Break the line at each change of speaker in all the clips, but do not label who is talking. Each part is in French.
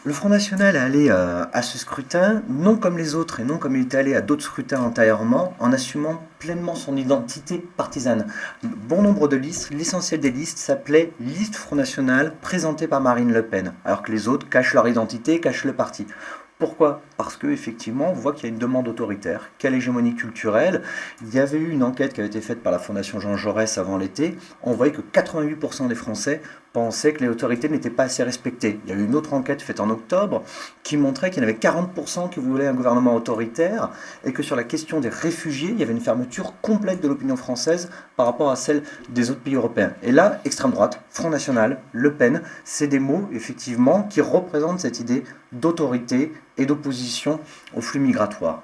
Le Front National est allé à ce scrutin, non comme les autres et non comme il était allé à d'autres scrutins antérieurement, en assumant pleinement son identité partisane. Bon nombre de listes, l'essentiel des listes s'appelait Liste Front National présentée par Marine Le Pen, alors que les autres cachent leur identité, cachent le parti. Pourquoi? Parce qu'effectivement, on voit qu'il y a une demande autoritaire, qu'il y a l'hégémonie culturelle. Il y avait eu une enquête qui avait été faite par la Fondation Jean Jaurès avant l'été. On voyait que 88% des Français pensaient que les autorités n'étaient pas assez respectées. Il y a eu une autre enquête faite en octobre qui montrait qu'il y en avait 40% qui voulaient un gouvernement autoritaire et que sur la question des réfugiés, il y avait une fermeture complète de l'opinion française par rapport à celle des autres pays européens. Et là, extrême droite, Front National, Le Pen, c'est des mots effectivement qui représentent cette idée d'autorité et d'opposition au flux migratoire.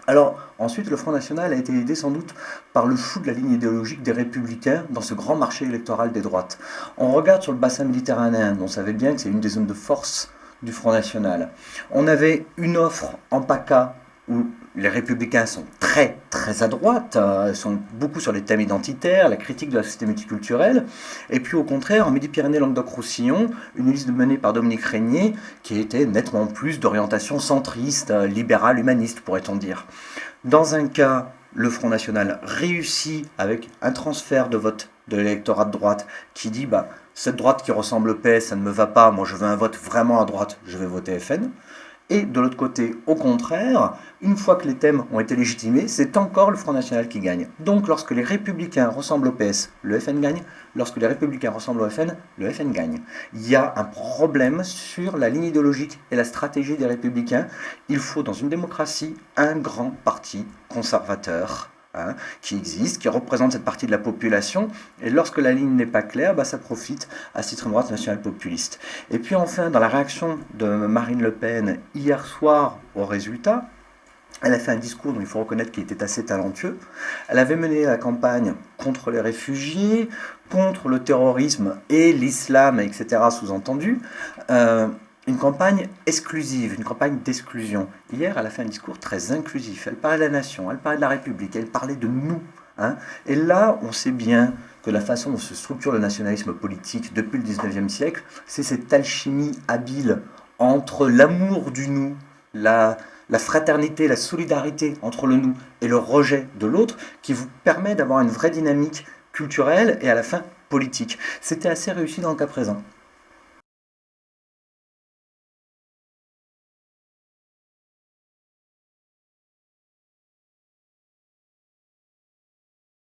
Alors, ensuite, le Front National a été aidé sans doute par le flou de la ligne idéologique des Républicains dans ce grand marché électoral des droites. On regarde sur le bassin méditerranéen, on savait bien que c'est une des zones de force du Front National. On avait une offre en PACA où les républicains sont très à droite, sont beaucoup sur les thèmes identitaires, la critique de la société multiculturelle, et puis au contraire, en Midi-Pyrénées-Languedoc-Roussillon, une liste menée par Dominique Régnier qui était nettement plus d'orientation centriste, libérale, humaniste, pourrait-on dire. Dans un cas, le Front National réussit avec un transfert de vote de l'électorat de droite qui dit cette droite qui ressemble au PS, ça ne me va pas, moi je veux un vote vraiment à droite, je vais voter FN. Et de l'autre côté, au contraire, une fois que les thèmes ont été légitimés, c'est encore le Front National qui gagne. Donc lorsque les Républicains ressemblent au PS, le FN gagne. Lorsque les Républicains ressemblent au FN, le FN gagne. Il y a un problème sur la ligne idéologique et la stratégie des Républicains. Il faut dans une démocratie un grand parti conservateur qui existe, qui représente cette partie de la population, et lorsque la ligne n'est pas claire, ça profite à cette extrême droite nationale populiste. Et puis enfin, dans la réaction de Marine Le Pen hier soir au résultat, elle a fait un discours dont il faut reconnaître qu'il était assez talentueux. Elle avait mené la campagne contre les réfugiés, contre le terrorisme et l'islam, etc. sous-entendu. Une campagne exclusive, une campagne d'exclusion. Hier, elle a fait un discours très inclusif. Elle parlait de la nation, elle parlait de la République, elle parlait de nous. Et là, on sait bien que la façon dont se structure le nationalisme politique depuis le 19e siècle, c'est cette alchimie habile entre l'amour du nous, la fraternité, la solidarité entre le nous et le rejet de l'autre, qui vous permet d'avoir une vraie dynamique culturelle et à la fin politique. C'était assez réussi dans le cas présent.